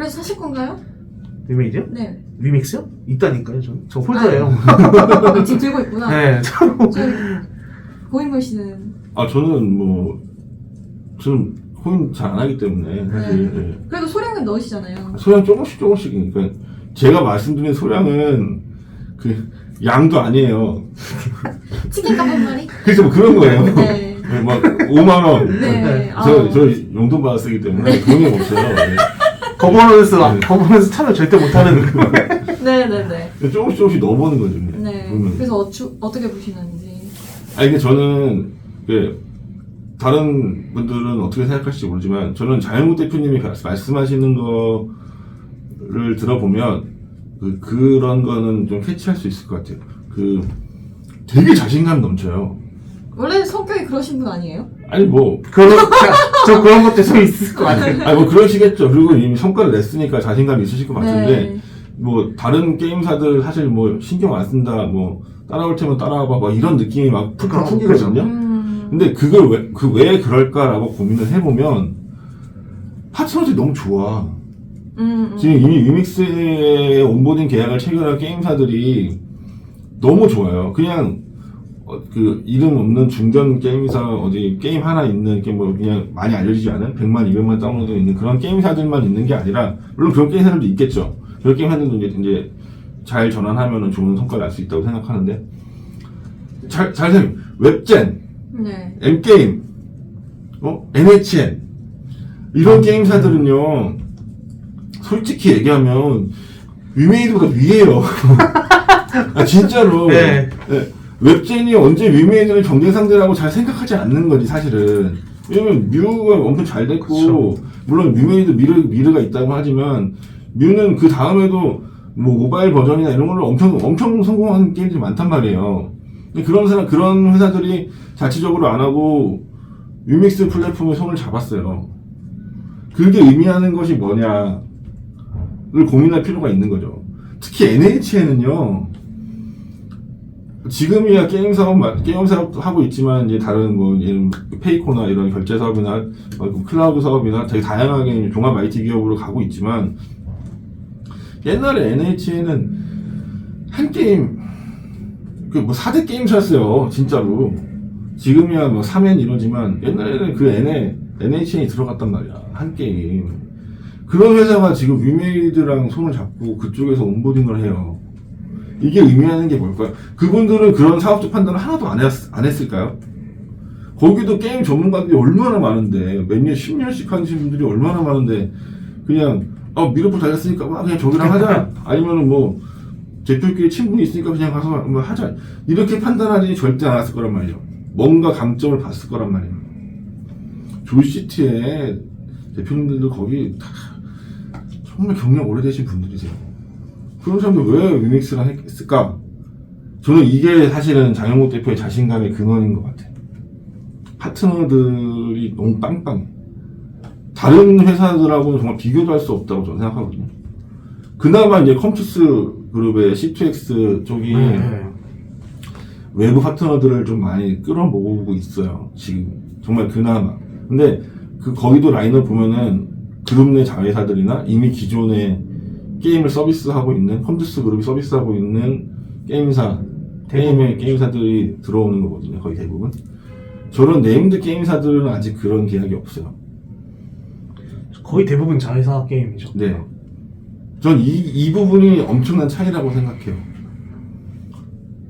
이번에 사실 건가요? 위메이드요? 네. 위믹스요? 있다니까요, 저 폴더예요. 지금 들고 있구나. 네. 고인물 씨는? 저는 코인 잘 안 하기 때문에 사실. 네. 네. 그래도 소량은 넣으시잖아요. 소량 조금씩이니까 제가 말씀드린 소량은 그 양도 아니에요. 치킨값 한 마리? 그래서 뭐 그런 거예요. 네. 막 5만 원. 네. 저 용돈 받아 쓰기 때문에 돈이 없어요. 네. 거버넌스 참여 절대 못하는 네네네. 조금씩 넣어보는 거죠. 네. 보면. 그래서 어떻게 보시는지. 근데 저는 다른 분들은 어떻게 생각할지 모르지만 저는 장영국 대표님이 말씀하시는 거를 들어보면 그런 거는 좀 캐치할 수 있을 것 같아요. 되게 자신감 넘쳐요. 원래 성격이 그러신 분 아니에요? 아니 저 그런 것도 좀 있을 것 같아요. 아니 그러시겠죠. 그리고 이미 성과를 냈으니까 자신감이 있으실 것 같은데 네. 다른 게임사들 사실 신경 안 쓴다 따라올 테면 따라와봐 막 이런 느낌이 막 푹푹 풍기거든요. 근데 그걸 왜 그럴까라고 고민을 해보면 파트너들이 너무 좋아. 지금 이미 위믹스에 온보딩 계약을 체결한 게임사들이 너무 좋아요. 그냥 이름 없는 중견 게임사 어디 게임 하나 있는 그냥 많이 알려지지 않은 100만 200만 다운로드 있는 그런 게임사들만 있는 게 아니라 물론 그런 게임사들도 있겠죠. 그런 게임사들도 이제 잘 전환하면은 좋은 성과를 낼 수 있다고 생각하는데 잘 생각 웹젠, 네. M게임, NHN 이런 게임사들은요 솔직히 얘기하면 위메이드보다 위에요. 진짜로. 네. 웹젠이 언제 위메이드를 경쟁 상대라고 잘 생각하지 않는 거지 사실은. 왜냐면 뮤가 엄청 잘 됐고 그쵸. 물론 위메이드 미르가 있다고 하지만 뮤는 그 다음에도 모바일 버전이나 이런 걸로 엄청 성공한 게임들이 많단 말이에요. 근데 그런 회사들이 자체적으로 안 하고 위믹스 플랫폼에 손을 잡았어요. 그게 의미하는 것이 뭐냐를 고민할 필요가 있는 거죠. 특히 NHN은요. 지금이야 게임 사업도 하고 있지만 이제 다른 페이코나 이런 결제 사업이나 클라우드 사업이나 되게 다양하게 종합 IT 기업으로 가고 있지만 옛날에 NHN은 한 게임 4대 게임사였어요 진짜로. 지금이야 3엔 이러지만 옛날에는 그 NHN이 들어갔단 말이야 한 게임. 그런 회사가 지금 위메이드랑 손을 잡고 그쪽에서 온보딩을 해요. 이게 의미하는 게 뭘까요? 그분들은 그런 사업적 판단을 하나도 안 했을까요? 거기도 게임 전문가들이 얼마나 많은데 몇 년, 10년씩 하신 분들이 얼마나 많은데 그냥 미르포 잘 됐으니까 그냥 저기랑 하자. 아니면은 대표끼리 친분이 있으니까 그냥 가서 하자. 이렇게 판단하지 절대 않았을 거란 말이에요. 뭔가 강점을 봤을 거란 말이에요. 조이시티의 대표님들도 거기 다 정말 경력 오래되신 분들이세요. 그런 사람들 왜 위믹스를 했을까? 저는 이게 사실은 장영국 대표의 자신감의 근원인 것 같아요. 파트너들이 너무 빵빵해. 다른 회사들하고는 정말 비교도 할 수 없다고 저는 생각하거든요. 그나마 이제 컴투스 그룹의 C2X 쪽이 외부 파트너들을 좀 많이 끌어모으고 있어요. 지금 정말 그나마. 근데 거기도 라인업 보면은 그룹 내 자회사들이나 이미 기존에 게임을 서비스하고 있는 컴투스 그룹이 서비스하고 있는 게임사들이 들어오는 거거든요. 거의 대부분. 저런 네임드 게임사들은 아직 그런 계약이 없어요. 거의 대부분 자회사 게임이죠. 네. 전 이 부분이 엄청난 차이라고 생각해요.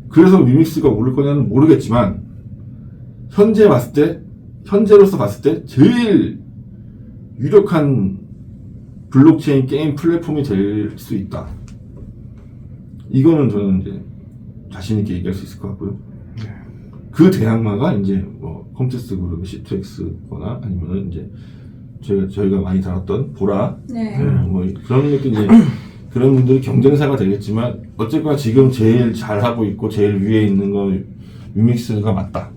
그래서 위믹스가 오를 거냐는 모르겠지만 현재로서 봤을 때 제일 유력한 블록체인 게임 플랫폼이 될 수 있다. 이거는 저는 이제 자신있게 얘기할 수 있을 것 같고요. 그 대항마가 이제 컴투스 그룹의 C2X거나 아니면은 이제 저희가 많이 다뤘던 보라. 네. 그런 것도 이제 그런 분들이 경쟁사가 되겠지만 어쨌거나 지금 제일 잘하고 있고 제일 위에 있는 건 위믹스가 맞다.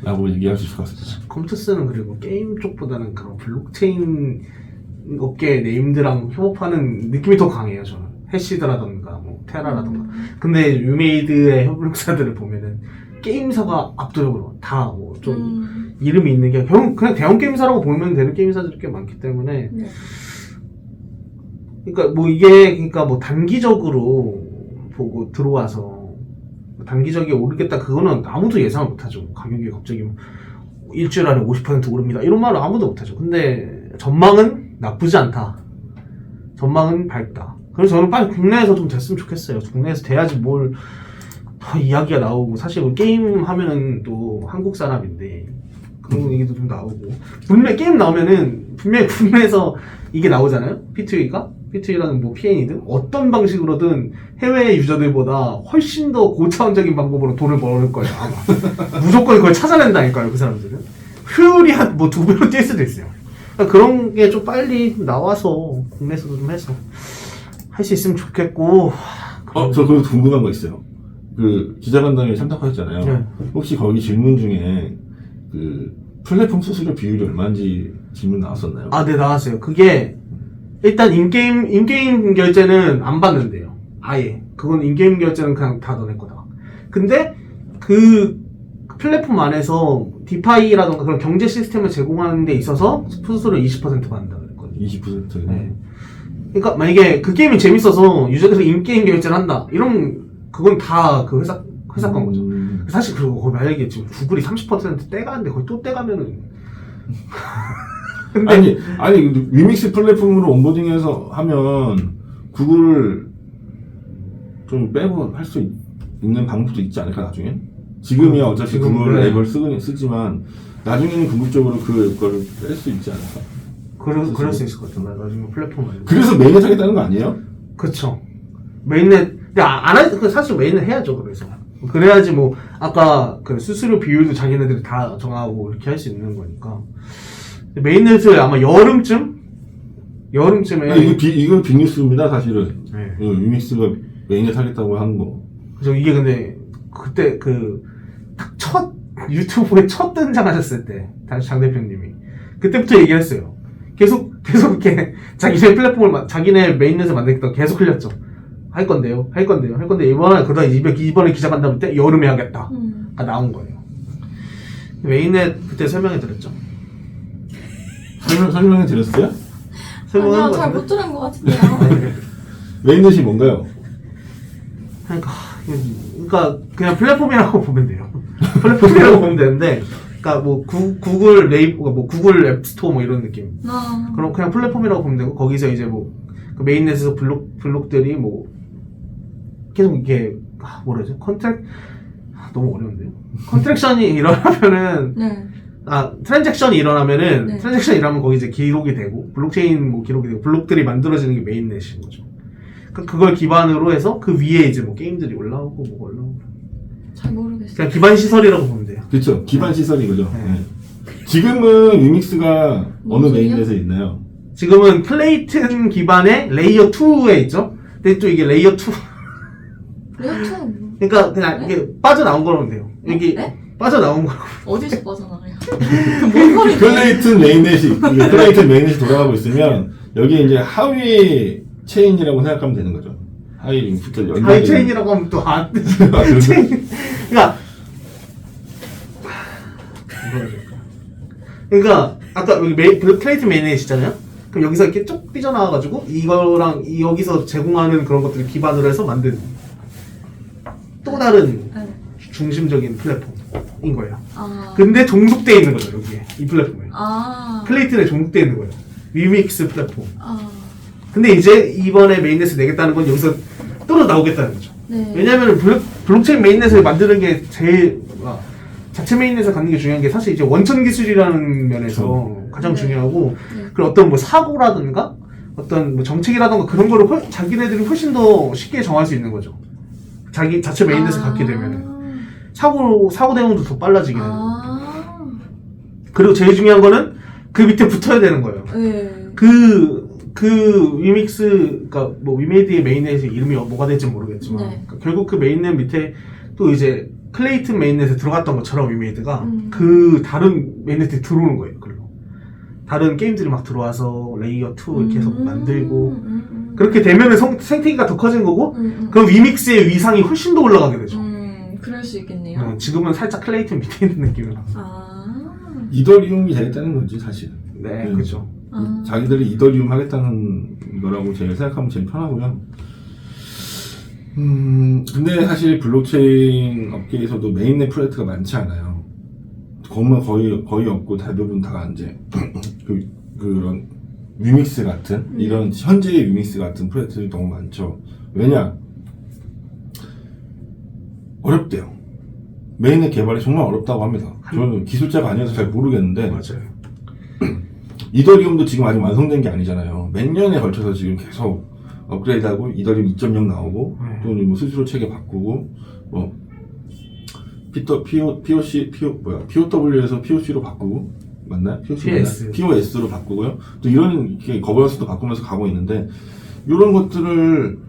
라고 얘기할 수 있을 것 같습니다. 컴투스는 그리고 게임 쪽보다는 그런 블록체인 업계 네임드랑 협업하는 느낌이 더 강해요, 저는. 해시드라던가, 테라라던가. 근데 위메이드의 협력사들을 보면은 게임사가 압도적으로 다 좀 이름이 있는 게 그냥 대형 게임사라고 보면 되는 게임사들이 꽤 많기 때문에 그러니까 뭐 이게 그러니까 뭐 단기적으로 보고 들어와서 단기적이 오르겠다 그거는 아무도 예상을 못하죠. 가격이 갑자기 뭐 일주일 안에 50% 오릅니다. 이런 말은 아무도 못하죠. 근데 전망은 나쁘지 않다. 전망은 밝다. 그래서 저는 빨리 국내에서 좀 됐으면 좋겠어요. 국내에서 돼야지 뭘 더 이야기가 나오고 사실 게임 하면은 또 한국 사람인데 그런 얘기도 좀 나오고 분명히 게임 나오면은 분명히 국내에서 이게 나오잖아요. P2E가 P2E라는 뭐 PN이든 어떤 방식으로든 해외 유저들보다 훨씬 더 고차원적인 방법으로 돈을 벌을 거예요. 아마 무조건 그걸 찾아낸다니까요. 그 사람들은 효율이 한 뭐 2배로 뛸 수도 있어요. 그러니까 그런 게 좀 빨리 나와서 국내에서도 좀 해서 할 수 있으면 좋겠고. 저 그거 궁금한 거 있어요. 그 기자간담회 참석하셨잖아요. 네. 혹시 거기 질문 중에 그 플랫폼 수수료 비율이 얼마인지 질문 나왔었나요? 아, 네, 나왔어요. 그게 일단 인게임 결제는 안 받는데요. 아예. 그건 인게임 결제는 그냥 다 너네 거다. 근데 그 플랫폼 안에서 디파이라던가 그런 경제 시스템을 제공하는 데 있어서 수수료 20% 받는다 그랬거든요. 20%. 네. 그러니까 만약에 그 게임이 재밌어서 유저들이 인게임 결제를 한다. 이런 그건 다 그 회사 건 거죠. 사실 그리고 거기 만약에 지금 구글이 30% 떼가는데 거기 또 떼가면은 근데 아니 위믹스 플랫폼으로 온보딩해서 하면 구글 좀 빼고 할 수 있는 방법도 있지 않을까 나중에? 지금이야 어차피 지금, 구글 네. 앱을 쓰지만 나중에는 궁극적으로 그걸 뺄 수 있지 않을까? 그럴 수 있을 것 같아요. 나중에 플랫폼 말고. 그래서 메인에 하겠다는 거 아니에요? 그쵸. 메인넷, 근데 안 할, 사실 메인넷 해야죠, 그래서. 그래야지 뭐, 아까 그 수수료 비율도 자기네들이 다 정하고 이렇게 할 수 있는 거니까. 메인넷을 아마 여름쯤에. 이건 빅뉴스입니다 사실은. 네. 위믹스가 메인에 하겠다고 하는 거. 그래서 이게 근데, 그때 딱 유튜브에 첫 등장하셨을 때, 다시 장 대표님이. 그때부터 얘기를 했어요. 계속 이렇게 자기네 플랫폼을, 자기네 메인넷을 만들겠다고 계속 흘렸죠. 할 건데요. 이번에 기자간담회 때 여름에 하겠다. 나온 거예요. 메인넷 그때 설명해 드렸죠. 설명해 드렸어요? 아니요, 잘 못 들은 것 같은데요. 메인넷이 뭔가요? 그러니까 그냥 플랫폼이라고 보면 돼요. 플랫폼이라고 보면 되는데, 그러니까 뭐 구글 구글 앱 스토어 뭐 이런 느낌. 그럼 그냥 플랫폼이라고 보면 되고 거기서 이제 뭐 그 메인넷에서 블록들이 뭐 계속 이렇게 뭐라죠? 너무 어려운데요. 컨트랙션이 일어나면은 네. 트랜잭션이 일어나면은 네. 트랜잭션이 일어나면 거기 이제 기록이 되고 블록체인 뭐 기록이 되고 블록들이 만들어지는 게 메인넷인 거죠. 그걸 기반으로 해서 그 위에 이제 뭐 게임들이 올라오고 뭐 올라오고. 잘 모르겠어요. 그냥 기반 시설이라고 보면 돼요. 그렇죠. 기반 시설인 거죠. 네. 네. 지금은 위믹스가 어느 무슨요? 메인넷에 있나요? 지금은 클레이튼 기반의 레이어 2에 있죠. 근데 또 이게 레이어 2 레어투 그러니까 그냥 네? 이게 빠져나온 거라면 돼요. 여기 네? 빠져나온 거라고. 어디서 빠져나가요? 뭔 소리예요? 클레이튼 메인넷이 클레이튼 메인넷이 돌아가고 있으면 여기 이제 하위 체인이라고 생각하면 되는 거죠. 하위 링크들 연결. 하이 체인이라고 하면 또 안 되지. 그래서 체인. 그러니까 아까 여기 클레이튼 메인넷이잖아요. 그럼 여기서 이렇게 쭉 삐져나와가지고 이거랑 여기서 제공하는 그런 것들을 기반으로 해서 만든 또 다른 네. 중심적인 플랫폼인 거예요. 아. 근데 종속되어 있는 거죠, 여기에. 이 플랫폼에. 아. 클레이튼에 종속되어 있는 거예요. 위믹스 플랫폼. 아. 근데 이제 이번에 메인넷을 내겠다는 건 여기서 또 나오겠다는 거죠. 네. 왜냐면 블록체인 메인넷을 만드는 게 제일, 자체 메인넷을 갖는 게 중요한 게 사실 이제 원천 기술이라는 면에서 가장 네. 중요하고, 네. 그리고 어떤 뭐 사고라든가, 어떤 뭐 정책이라든가 그런 거를 자기네들이 훨씬 더 쉽게 정할 수 있는 거죠. 자체 메인넷을 갖게 되면은. 사고 대응도 더 빨라지게 되는 거예요. 아. 그리고 제일 중요한 거는 그 밑에 붙어야 되는 거예요. 네. 그 위믹스, 그니까 뭐 위메이드의 메인넷의 이름이 뭐가 될지 모르겠지만, 네. 그러니까 결국 그 메인넷 밑에 또 이제 클레이튼 메인넷에 들어갔던 것처럼 위메이드가 그 다른 메인넷에 들어오는 거예요. 그리고 다른 게임들이 막 들어와서 레이어 2 이렇게 해서 만들고 그렇게 되면은 생태계가 더 커지는 거고, 그럼 위믹스의 위상이 훨씬 더 올라가게 되죠. 그럴 수 있겠네요. 지금은 살짝 클레이튼 밑에 있는 느낌이라. 아. 이더리움이 되겠다는 거지 사실. 네, 그죠. 자기들이 이더리움 하겠다는 거라고 제가 생각하면 제일 편하고요. 근데 사실 블록체인 업계에서도 메인넷 프로젝트가 많지 않아요. 정말 거의 없고 대부분 다 이제 그런 위믹스 같은 이런 현재의 위믹스 같은 프로젝트들이 너무 많죠. 왜냐? 어렵대요. 메인넷 개발이 정말 어렵다고 합니다. 저는 기술자가 아니어서 잘 모르겠는데 맞아요. 이더리움도 지금 아직 완성된 게 아니잖아요. 몇 년에 걸쳐서 지금 계속 업그레이드하고 이더리움 2.0 나오고 또 뭐 수수료 체계 바꾸고 뭐 POW에서 POC로 바꾸고 맞나요? POS로 바꾸고요. 또 이런 이렇게 거버넌스도 바꾸면서 가고 있는데 이런 것들을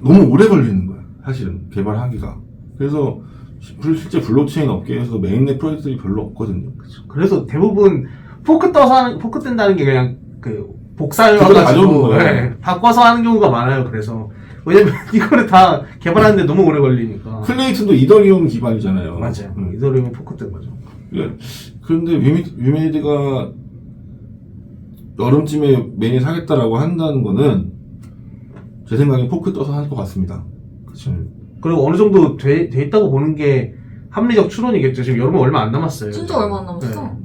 너무 오래 걸리는 거예요. 사실은 개발하기가. 그래서 실제 블록체인 업계에서 메인넷 프로젝트들이 별로 없거든요. 그래서 대부분 포크 뜬다는 게 그냥 그 그거 가져오는 복사해가지고 거예요. 바꿔서 하는 경우가 많아요. 그래서 왜냐면 이거를 다 개발하는데 너무 오래 걸리니까. 클레이튼도 이더리움 기반이잖아요. 맞아요. 이더리움은 포크 뜬 거죠. 그런데 위메이드가 여름쯤에 메인을 사겠다라고 한다는 거는 제 생각엔 포크 떠서 할 것 같습니다. 그렇죠. 그리고 어느 정도 돼 있다고 보는 게 합리적 추론이겠죠. 지금 여름은 얼마 안 남았어요. 진짜 얼마 안 남았어.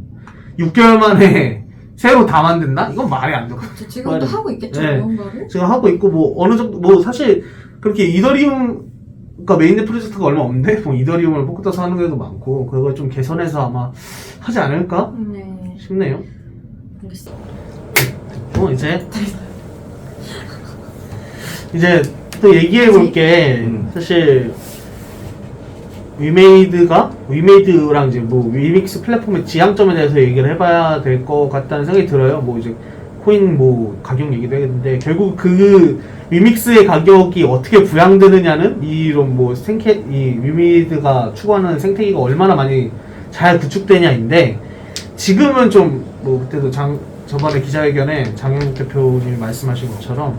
6개월 만에 새로 다 만든다? 이건 말이 안 되고. 지금도 하고 있겠죠, 네. 뭔가를? 지금 하고 있고, 뭐, 어느 정도, 뭐, 사실, 그렇게 이더리움, 그러니까 메인넷 프로젝트가 얼마 없는데, 뭐, 이더리움을 포크 떠서 하는 경우도 많고, 그걸 좀 개선해서 아마 하지 않을까? 네. 싶네요. 알겠어. 이제 또 얘기해 볼 게, 사실, 위메이드랑 이제 뭐 위믹스 플랫폼의 지향점에 대해서 얘기를 해봐야 될 것 같다는 생각이 들어요. 뭐 이제 코인 뭐 가격 얘기도 했는데 결국 그 위믹스의 가격이 어떻게 부양되느냐는 이런 뭐 이 위메이드가 추구하는 생태계가 얼마나 많이 잘 구축되냐인데 지금은 좀 뭐 그때도 저번에 기자회견에 장영국 대표님이 말씀하신 것처럼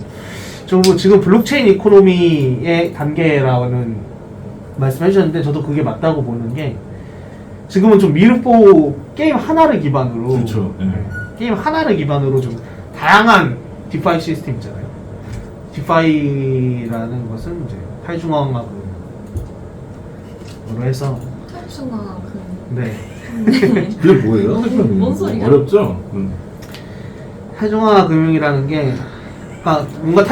좀 지금 블록체인 이코노미의 단계라는 말씀해 주셨는데 저도 그게 맞다고 보는 게 지금은 좀 미르포 게임 하나를 기반으로 그렇죠. 네. 게임 하나를 기반으로 좀 다양한 디파이 시스템 있잖아요. 디파이라는 것은 이제 탈중앙화로 해서 탈중앙화 네. 그게 뭐예요? 뭔 소리야? 어렵죠? 탈중앙화 금융이라는 게 그러니까 뭔가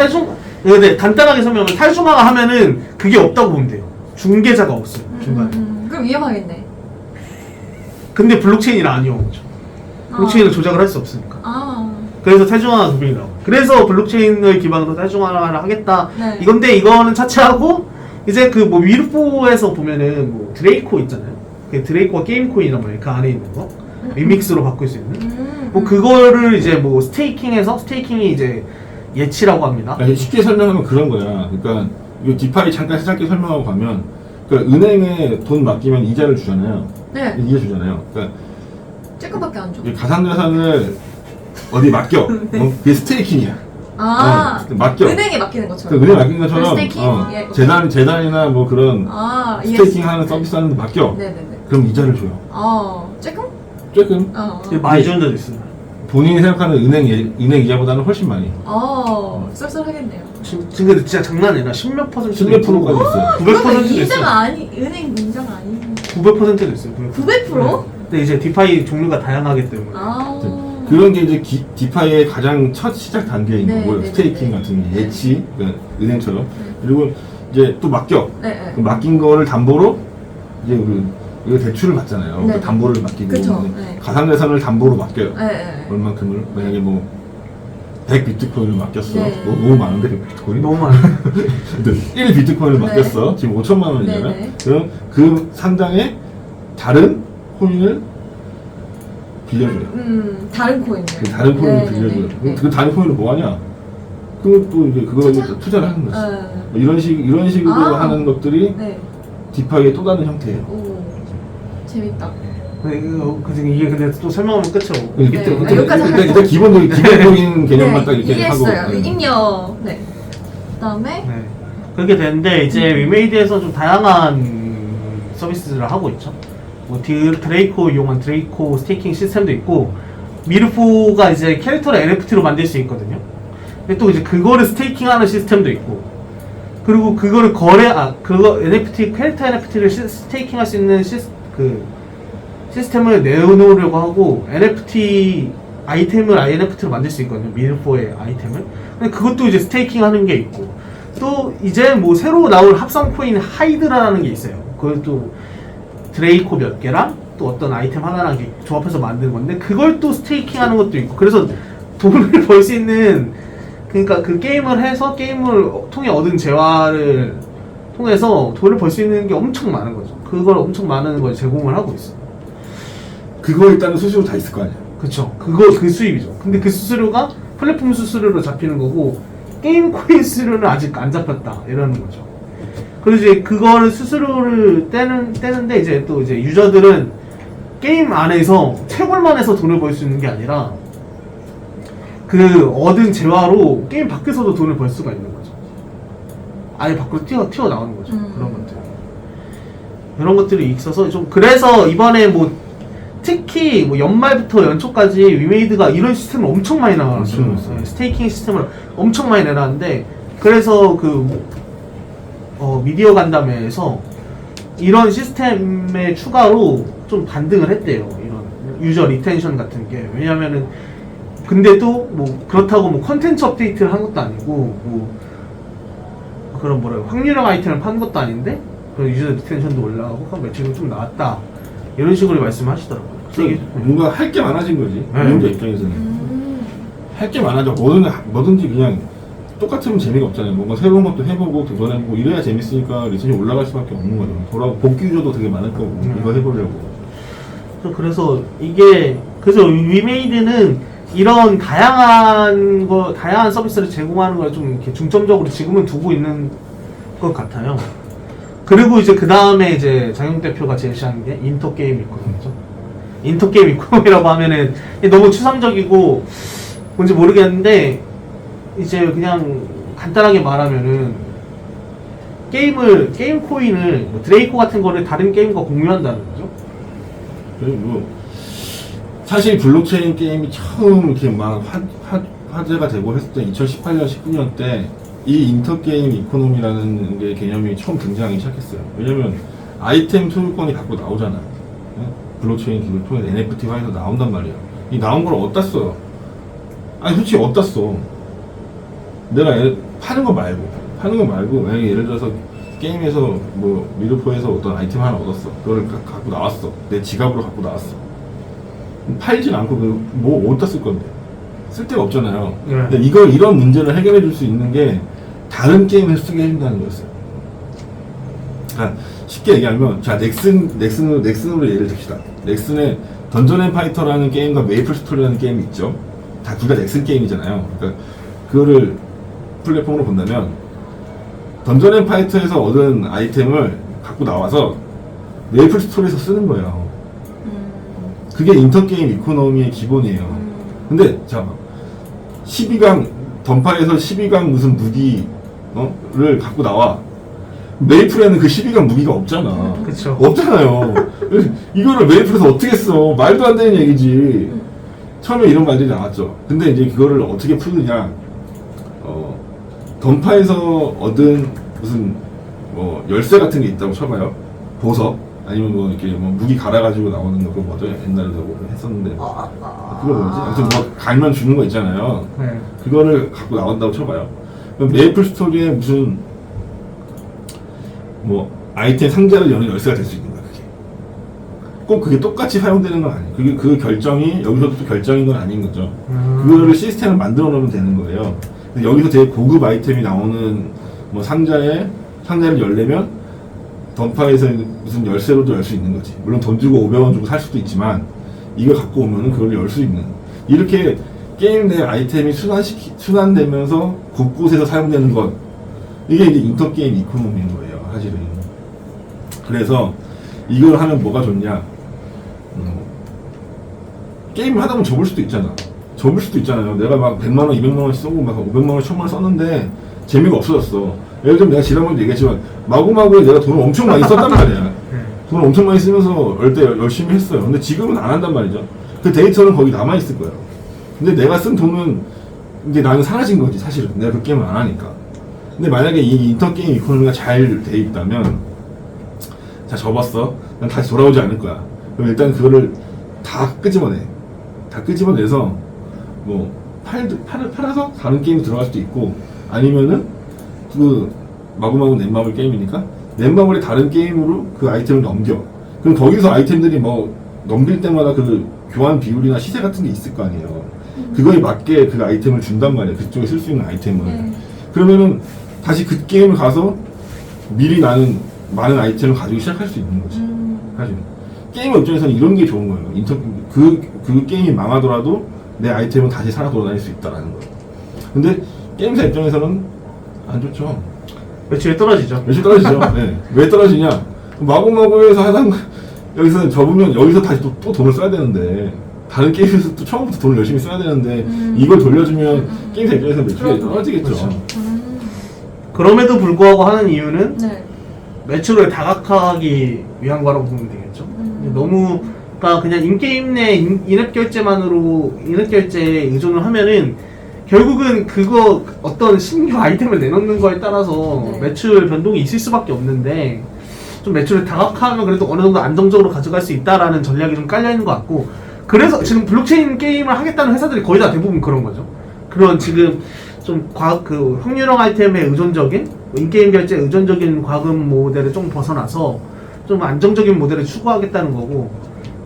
근데 간단하게 설명하면 탈중앙화 하면은 그게 없다고 보면 돼요. 중개자가 없어요, 중간에. 그럼 위험하겠네. 근데 블록체인이라 아니온 거죠. 블록체인은 조작을 할 수 없으니까. 그래서 탈중앙화 금융이라고. 그래서 블록체인을 기반으로 탈중앙화를 하겠다. 네. 이건데 이거는 차치하고 이제 그 뭐 위르포에서 보면은 뭐 드레이코 있잖아요. 그 드레이코가 게임 코인이란 말이에요. 그 안에 있는 거. 리믹스로 바꿀 수 있는. 뭐 그거를 이제 뭐 스테이킹이 이제 예치라고 합니다. 아니, 쉽게 설명하면 그런 거야. 그러니까 이 디파이 잠깐 짧게 설명하고 가면 그러니까 은행에 돈 맡기면 이자를 주잖아요. 네. 이자 주잖아요. 그러니까 조금밖에 안 줘. 이 가상자산을 어디 맡겨. 네. 그게 스테이킹이야. 맡겨. 은행에 맡기는 것처럼. 은행 맡긴 것처럼 스테이킹? 예, 재단이나 뭐 그런 스테이킹 하는 서비스 하는 데 맡겨. 네네네. 그럼 이자를 줘요. 조금 많이 주는 데도 있어요. 본인이 생각하는 은행 이자보다는 훨씬 많이. 쏠쏠하겠네요. 지금 근데 진짜 장난 아니라 10몇 %도 10몇 %까지 있어요. 900%도 있어요. 인자가 은행 인자가 아닌. 900%도 있어요. 900%? 근데 이제 디파이 종류가 다양하기 때문에. 그런 게 이제 디파이의 가장 첫 시작 단계인 네, 거고요. 네, 스테이킹 네. 같은 게 예치, 그러니까 은행처럼. 그리고 이제 또 맡겨. 네. 그 맡긴 거를 담보로 이제 이거 대출을 받잖아요. 네. 그 담보를 맡기고 그쵸. 네. 가상자산을 담보로 맡겨요. 네. 얼만큼을 만약에 뭐 100 비트코인을 맡겼어. 네. 너무 많은데 100 비트코인? 너무 많아요. 1 비트코인을 네. 맡겼어. 지금 5천만 원이잖아요. 네. 그럼 그 상당의 다른 코인을 빌려줘요. 다른 코인을. 그 다른 코인을 빌려줘요. 네. 그 다른 코인을 뭐 하냐? 그것도 이제 그거 가지고 투자를 하는 거지. 뭐 이런 식으로 하는 것들이 네. 디파이의 또 다른 형태예요. 오, 재밌다. 이게 근데 또 설명하면 끝이 없고. 네. 여기까지 일단 기본적인 개념만 딱 이렇게 하고. 이해했어요. 입력. 네. 그다음에 네. 그렇게 되는데 이제 위메이드에서 좀 다양한 서비스를 하고 있죠. 뭐 드레이코 이용한 드레이코 스테이킹 시스템도 있고 미르포가 이제 캐릭터를 NFT로 만들 수 있거든요. 근데 또 이제 그거를 스테이킹하는 시스템도 있고, 그리고 그거를 그거 NFT 캐릭터 NFT를 스테이킹할 수 있는 시스템을 내놓으려고 하고, NFT 아이템을 INFT로 만들 수 있거든요. 미르포의 아이템을. 근데 그것도 이제 스테이킹하는 게 있고, 또 이제 뭐 새로 나올 합성 코인 하이드라라는 게 있어요. 그것도 드레이코 몇 개랑 또 어떤 아이템 하나랑 이렇게 조합해서 만든 건데, 그걸 또 스테이킹하는 것도 있고, 그래서 돈을 벌 수 있는, 그러니까 그 게임을 해서 게임을 통해 얻은 재화를 통해서 돈을 벌 수 있는 게 엄청 많은 거죠. 그걸 엄청 많은 걸 제공을 하고 있어요. 그거 일단은 수수료 다 있을 거 아니야. 그쵸. 그 수입이죠. 근데 그 수수료가 플랫폼 수수료로 잡히는 거고, 게임 코인 수수료는 아직 안 잡혔다. 이러는 거죠. 그래서 이제 그거를 수수료를 떼는데, 이제 또 이제 유저들은 게임 안에서 채굴만 해서 돈을 벌 수 있는 게 아니라, 그 얻은 재화로 게임 밖에서도 돈을 벌 수가 있는 거죠. 아예 밖으로 튀어나오는 거죠. 그런 것들. 이런 것들이 있어서 좀, 그래서 이번에 뭐 특히 뭐 연말부터 연초까지 위메이드가 이런 시스템을 엄청 많이 나왔어요. 스테이킹 시스템을 엄청 많이 내놨는데, 그래서 미디어 간담회에서 이런 시스템의 추가로 좀 반등을 했대요. 이런 유저 리텐션 같은 게. 왜냐면은 근데도 뭐 그렇다고 뭐 컨텐츠 업데이트를 한 것도 아니고, 뭐 그런 확률형 아이템을 판 것도 아닌데, 그런 유저 리텐션도 올라가고 매출도 좀 나왔다, 이런 식으로 말씀하시더라고요. 뭔가 할 게 많아진 거지. 네. 유저 입장에서는 할 게 많아져. 뭐든지 그냥 똑같으면 재미가 없잖아요. 뭔가 새로운 것도 해보고 도전해보고 이래야 재밌으니까 리ten션이 올라갈 수밖에 없는 거죠. 복귀 유저도 되게 많을 거고 이거 해보려고. 그래서 그래서 위메이드는 이런 다양한 서비스를 제공하는 걸 좀 이렇게 중점적으로 지금은 두고 있는 것 같아요. 그리고 이제 그 다음에 이제 장영 대표가 제시한 게 인터게임 이코노미죠. 인터게임 이코노미라고 하면은 너무 추상적이고 뭔지 모르겠는데, 이제 그냥 간단하게 말하면은 게임 코인을 뭐 드레이코 같은 거를 다른 게임과 공유한다는 거죠. 그리고 사실 블록체인 게임이 처음 이렇게 막 화제가 되고 했을 때 2018년, 19년 때 이 인터게임 이코노미라는 게 개념이 처음 등장하기 시작했어요. 왜냐면 아이템 소유권이 갖고 나오잖아. 블록체인 기술을 통해서 NFT화해서 나온단 말이야. 이 나온 걸 어디다 써요? 아니 솔직히 어디다 써? 내가 파는 거 말고 만약에 예를 들어서 게임에서 뭐 미르포에서 어떤 아이템 하나 얻었어. 그걸 갖고 나왔어. 내 지갑으로 갖고 나왔어. 팔진 않고 뭐 어디다 쓸 건데? 쓸 데가 없잖아요. 네. 근데 이런 문제를 해결해 줄 수 있는 게 다른 게임에서 쓰게 해준다는 거였어요. 그러니까 쉽게 얘기하면, 자, 넥슨으로 예를 듭시다. 넥슨의 던전 앤 파이터라는 게임과 메이플 스토리라는 게임이 있죠. 다 둘 다 넥슨 게임이잖아요. 그러니까 그거를 플랫폼으로 본다면, 던전 앤 파이터에서 얻은 아이템을 갖고 나와서 메이플 스토리에서 쓰는 거예요. 그게 인터게임 이코노미의 기본이에요. 근데 자, 12강 던파에서 12강 무슨 무기를 갖고 나와. 메이플에는 그 12강 무기가 없잖아. 그쵸. 없잖아요. 이거를 메이플에서 어떻게 써? 말도 안 되는 얘기지. 처음에 이런 말들이 나왔죠. 근데 이제 그거를 어떻게 풀느냐? 던파에서 얻은 무슨 뭐 열쇠 같은 게 있다고 쳐봐요. 보석 아니면 뭐 이렇게 뭐 무기 갈아가지고 나오는 거, 그거 뭐죠? 옛날에 했었는데 그거 뭐지? 아무튼 뭐 갈면 주는 거 있잖아요. 네. 그거를 갖고 나온다고 쳐봐요. 그럼 메이플 스토리에 무슨 뭐 아이템 상자를 여는 열쇠가 될 수 있는 거야. 그게 꼭 그게 똑같이 사용되는 건 아니에요. 그게 그 결정이 여기서도 또 결정인 건 아닌 거죠. 그거를 시스템을 만들어 놓으면 되는 거예요. 근데 여기서 되게 고급 아이템이 나오는 뭐 상자를 열려면 던파에서 무슨 열쇠로도 열 수 있는 거지. 물론 돈 주고 500원 주고 살 수도 있지만 이걸 갖고 오면은 그걸 열 수 있는, 이렇게 게임 내 아이템이 순환되면서 곳곳에서 사용되는 것, 이게 이제 인터게임 이코노미인 거예요, 사실은. 그래서 이걸 하면 뭐가 좋냐? 게임을 하다 보면 접을 수도 있잖아. 내가 막 100만원, 200만원씩 쓰고 막 500만원, 1000만원 썼는데 재미가 없어졌어. 예를 들면 내가 지난번에도 얘기했지만 마구마구에 내가 돈을 엄청 많이 썼단 말이야. 돈을 엄청 많이 쓰면서 열심히 했어요. 근데 지금은 안 한단 말이죠. 그 데이터는 거기 남아있을 거예요. 근데 내가 쓴 돈은 이제 나는 사라진 거지, 사실은. 내가 그 게임을 안 하니까. 근데 만약에 이 인터게임 이코노미가 잘 돼 있다면, 자, 접었어. 난 다시 돌아오지 않을 거야. 그럼 일단 그거를 다 끄집어내. 다 끄집어내서, 뭐, 팔아서 다른 게임 들어갈 수도 있고, 아니면은, 그, 마구마구 넷마블 게임이니까, 넷마블의 다른 게임으로 그 아이템을 넘겨. 그럼 거기서 아이템들이 뭐, 넘길 때마다 그 교환 비율이나 시세 같은 게 있을 거 아니에요. 그거에 맞게 그 아이템을 준단 말이에요. 그쪽에 쓸 수 있는 아이템을. 그러면은, 다시 그 게임을 가서, 미리 나는 많은 아이템을 가지고 시작할 수 있는 거지. 사실. 게임 입장에서는 이런 게 좋은 거예요. 그 게임이 망하더라도 내 아이템은 다시 살아 돌아다닐 수 있다라는 거예요. 근데 게임사 입장에서는 안 좋죠. 매출이 떨어지죠. 매출 떨어지죠. 네. 왜 떨어지냐? 마구마구에서 하다가 여기서 접으면 여기서 다시 또 돈을 써야 되는데 다른 게임에서 또 처음부터 돈을 열심히 써야 되는데 이걸 돌려주면 게임사 입장에서는 매출이 떨어지겠죠. 그렇죠. 그럼에도 불구하고 하는 이유는 네. 매출을 다각화하기 위한 거라고 보면 되겠죠. 너무 그러니까 그냥 인게임 내 인앱 결제만으로 인앱 결제에 의존을 하면은 결국은 그거 어떤 신규 아이템을 내놓는 거에 따라서 네. 매출 변동이 있을 수밖에 없는데 좀 매출을 다각화하면 그래도 어느 정도 안정적으로 가져갈 수 있다라는 전략이 좀 깔려 있는 것 같고 그래서 지금 블록체인 게임을 하겠다는 회사들이 거의 다 대부분 그런 거죠. 그런 지금 좀 그 확률형 아이템에 의존적인 인게임 결제 의존적인 과금 모델을 좀 벗어나서 좀 안정적인 모델을 추구하겠다는 거고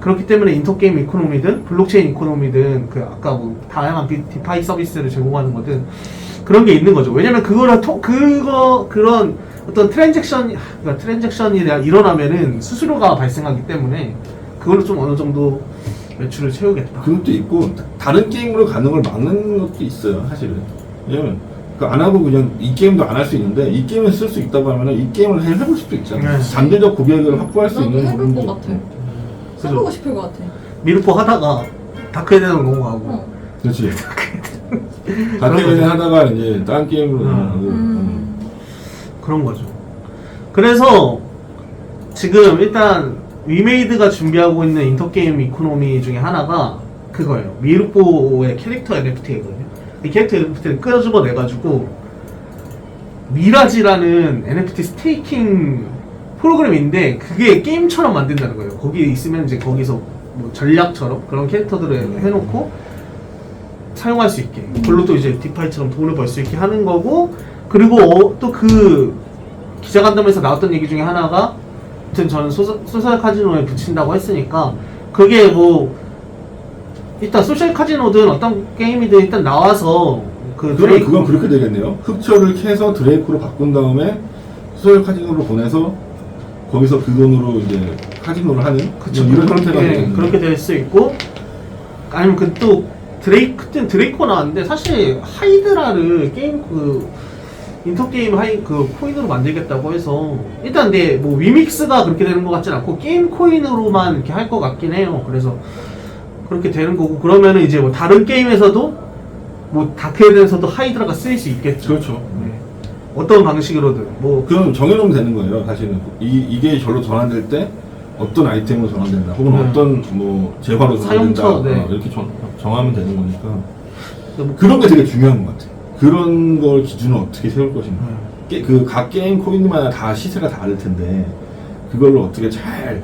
그렇기 때문에 인터게임 이코노미든 블록체인 이코노미든 그 아까 뭐 다양한 디파이 서비스를 제공하는 거든 그런 게 있는 거죠. 왜냐면 그런 어떤 트랜잭션이 일어나면은 수수료가 발생하기 때문에 그걸로 좀 어느 정도 매출을 채우겠다. 그것도 있고 다른 게임으로 가는 걸 막는 것도 있어요, 사실은. 왜냐면 안 하고 그냥 이 게임도 안 할 수 있는데 이 게임을 쓸 수 있다고 하면 이 게임을 해볼 수도 있잖아요. 네. 잠재적 고객을 확보할 수 나도 있는 해볼 부분도 것 같아. 있고. 해보고 싶을 것 같아. 미르포 하다가 다크헤드로 넘어가고 어. 그렇지. 다크헤드 하다가 이제 다른 게임으로 나가고. 그런 거죠. 그래서 지금 일단 위메이드가 준비하고 있는 인터게임 이코노미 중에 하나가 그거예요. 미르포의 캐릭터 NFT거든요. 이 캐릭터 NFT를 끄집어내가지고 미라지라는 NFT 스테이킹 프로그램인데 그게 게임처럼 만든다는 거예요. 거기에 있으면 이제 거기서 뭐 전략처럼 그런 캐릭터들을 해놓고 사용할 수 있게 그걸로 또 이제 디파이처럼 돈을 벌 수 있게 하는 거고 그리고 또 그 기자간담회에서 나왔던 얘기 중에 하나가 아무튼 저는 소셜 카지노에 붙인다고 했으니까 그게 뭐 일단 소셜 카지노든 어떤 게임이든 일단 나와서 그건 그렇게 되겠네요. 흑철을 캐서 드레이크로 바꾼 다음에 소셜 카지노로 보내서 거기서 그 돈으로 이제 카지노를 하는 그쵸, 이런 형태가 되겠네요. 그렇게 될 수 있고 아니면 그 또 그때는 드레이코 나왔는데 사실 하이드라를 게임 인터게임 코인으로 만들겠다고 해서 일단 근데 뭐 위믹스가 그렇게 되는 것 같진 않고 게임 코인으로만 이렇게 할 것 같긴 해요. 그래서 그렇게 되는 거고 그러면은 이제 뭐 다른 게임에서도 뭐 다크헤드에서도 하이드라가 쓰일 수 있겠죠. 그렇죠. 네. 어떤 방식으로든 뭐 그럼 정해놓으면 되는 거예요. 사실은 이게 절로 전환될 때 어떤 아이템으로 전환된다, 혹은 어떤 뭐 재화로 전환된다, 사용처, 네. 이렇게 정하면 되는 거니까 뭐 그런 게 되게 중요한 것 같아요. 그런 걸 기준을 어떻게 세울 것인가. 그 각 게임 코인마다 다 시세가 다를 텐데 그걸로 어떻게 잘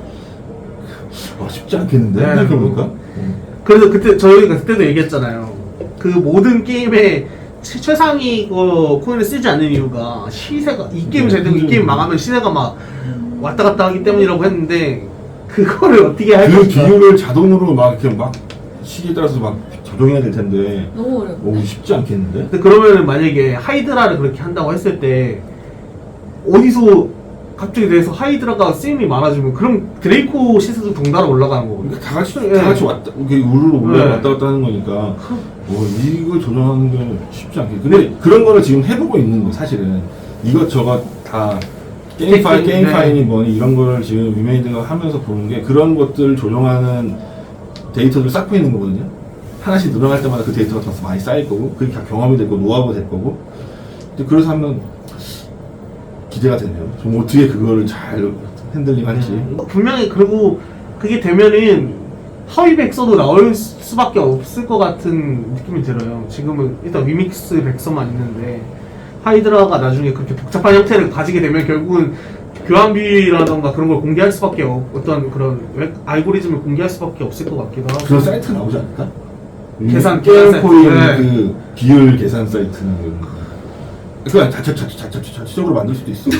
쉽지 않겠는데 네, 생각해보니까. 그래서 그때 저희가 그때도 얘기했잖아요. 그 모든 게임에 최상위 코인을 쓰지 않는 이유가 시세가 이 게임 잘 되고 이 게임 망하면 시세가 막 왔다 갔다 하기 때문이라고 했는데 그거를 어떻게 할 그 것인가. 비율을 자동으로 이렇게 시기에 따라서 조정해야 될 텐데 너무 어려워. 쉽지 않겠는데? 근데 그러면은 만약에 하이드라를 그렇게 한다고 했을 때 어디서 갑자기 돼서 하이드라가 쓰임이 많아지면 그럼 드레이코 시세도 덩달아 올라가는 거거든요. 그러니까 다 같이 왔다 우르르 네. 왔다 갔다 하는 거니까 이걸 조정하는 게 쉽지 않게. 근데 그런 거를 지금 해보고 있는 거 사실은 이것저것 다 게임파인이 뭐니 이런 거를 지금 위메이드가 하면서 보는 게 그런 것들 조정하는 데이터를 쌓고 있는 거거든요. 하나씩 늘어날 때마다 그 데이터가 더 많이 쌓일 거고 그게 다 경험이 될 거고 노하우가 될 거고. 근데 그래서 하면 기대가 되네요. 좀 어떻게 그거를 잘 핸들링할지. 분명히 그리고 그게 되면은 하위백 써도 나올 수밖에 없을 것 같은 느낌이 들어요. 지금은 일단 위믹스 백서만 있는데 하이드라가 나중에 그렇게 복잡한 형태를 가지게 되면 결국은 교환비라던가 그런 걸 공개할 수밖에 어떤 그런 알고리즘을 공개할 수밖에 없을 것 같기도 하고. 그런 사이트 나오지 않을까? 계산 게임코인 사이트. 그 비율 계산 사이트나 이런 거. 그냥 자체적으로 만들 수도 있어. 네.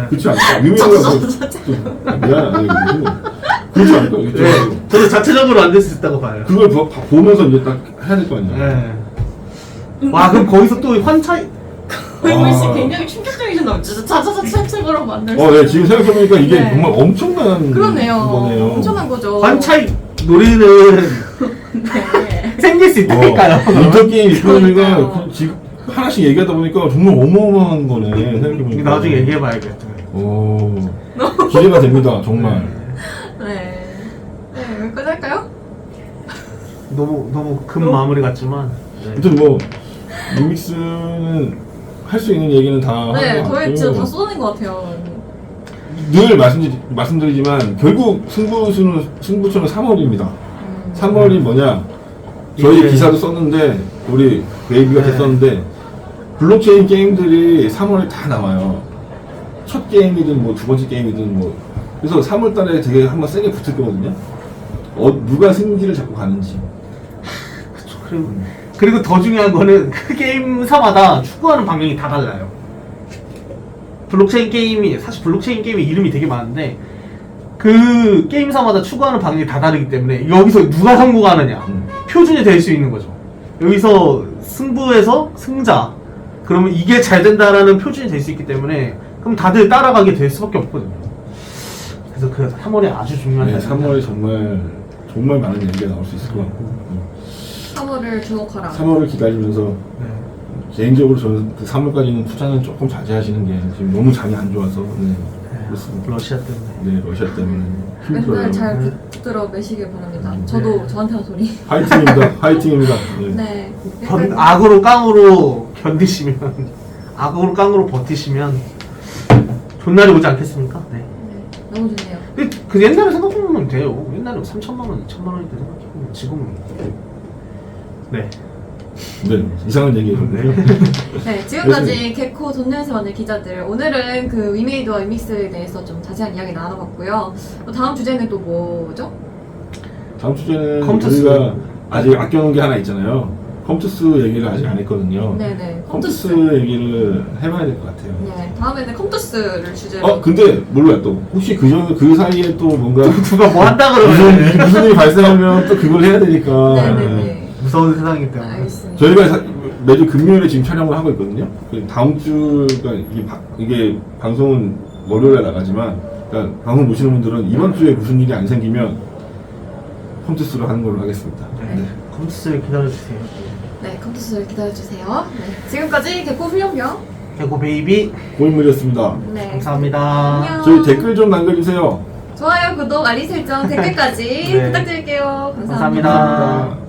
그렇지 않을까? 위메이드가 미안해. 그렇지 않을까? 네, 저도 자체적으로 만들 수 있다고 봐요. 그걸 보면서 이제 딱 해야 될 거 아니야. 네. 와 그럼 거기서 또 환차이 글씨 굉장히 충격적이잖아요. 진짜 자체적으로 만들 수 네, 지금 생각해보니까 이게 네. 정말 엄청난 그러네요. 거네요. 엄청난 거죠. 환차이 노래는 네. 생길 수 있다니까요. 인터게임 이코노미가 그러니까요. 지금 하나씩 얘기하다 보니까 정말 어마어마한 거네. 생각해보니까. 나중에 얘기해봐야겠다. 오, 기대가 됩니다. 정말. 네. 네, 여기까지 할까요? 너무 큰 마무리 같지만. 네. 아무튼 뭐 루믹스는 할 수 있는 얘기는 다 네, 하는 것 거의 진짜 다 같고 쏟아낸 것 같아요. 늘 말씀드리지만 결국 승부처는 3월입니다. 3월이 뭐냐? 저희 네. 기사도 썼는데 우리 웨이비가 네. 썼는데 블록체인 게임들이 3월에 다 나와요. 첫 게임이든 뭐 두 번째 게임이든 뭐 그래서 3월달에 되게 한번 세게 붙을 거거든요. 누가 승기를 잡고 가는지. 그쵸. 그리고 더 중요한 거는 그 게임사마다 추구하는 방향이 다 달라요. 사실 블록체인 게임의 이름이 되게 많은데 그 게임사마다 추구하는 방향이 다 다르기 때문에 여기서 누가 성공하느냐 표준이 될 수 있는 거죠. 여기서 승부에서 승자 그러면 이게 잘 된다라는 표준이 될 수 있기 때문에 그럼 다들 따라가게 될 수밖에 없거든요. 그래서 그 3월이 아주 중요한 네, 달입니다. 3월에 정말 많은 얘기가 나올 수 있을 것 같고 3월을 주목하라. 3월을 기다리면서 네. 개인적으로 저는 그 3월까지는 투자는 조금 자제하시는 게 지금 너무 장이 안 좋아서 그렇습니다. 러시아 때문에. 네, 러시아 때문에 힘들어요. 맨날 잘 붙들어 매시길 바랍니다. 저도 저한테 한 소리. 화이팅입니다. 화이팅입니다. 네. 네. 악으로 깡으로 견디시면 악으로 깡으로 버티시면 좋은 날이 오지 않겠습니까? 네. 네, 너무 좋네요. 근데 그 옛날에 생각해보면 돼요. 옛날에 3천만 원, 2천만 원일 때 생각해보면 지금은 네. 네, 이상한 얘기예요. 네, 지금까지 개코 돈내에서 만든 기자들. 오늘은 그 위메이드와 위믹스에 대해서 좀 자세한 이야기 나눠봤고요. 다음 주제는 또 뭐죠? 다음 주제는 컴투스. 우리가 아직 아껴놓은 게 하나 있잖아요. 컴투스 얘기를 아직 안 했거든요. 네네. 컴투스 컴투스. 얘기를 해봐야 될 것 같아요. 네, 다음에는 컴투스를 주제로. 근데 몰라요 또 혹시 그 사이에 또 뭔가 누가 뭐 한다 그러면 무슨 일이 발생하면 또 그걸 해야 되니까. 네네네. 무서운 세상이기 때문에. 알겠습니다. 저희가 매주 금요일에 지금 촬영을 하고 있거든요. 다음 주가 이게 방송은 월요일에 나가지만, 그러니까 방송 보시는 분들은 이번 주에 무슨 일이 안 생기면 컴투스로 하는 걸로 하겠습니다. 네. 컴퓨터를 기다려주세요. 네, 컴투스를 기다려주세요. 네, 지금까지 개코 훈련병. 개고 베이비 고인물이었습니다. 네. 감사합니다. 안녕. 저희 댓글 좀 남겨주세요. 좋아요, 구독, 알림 설정, 댓글까지 네. 부탁드릴게요. 감사합니다.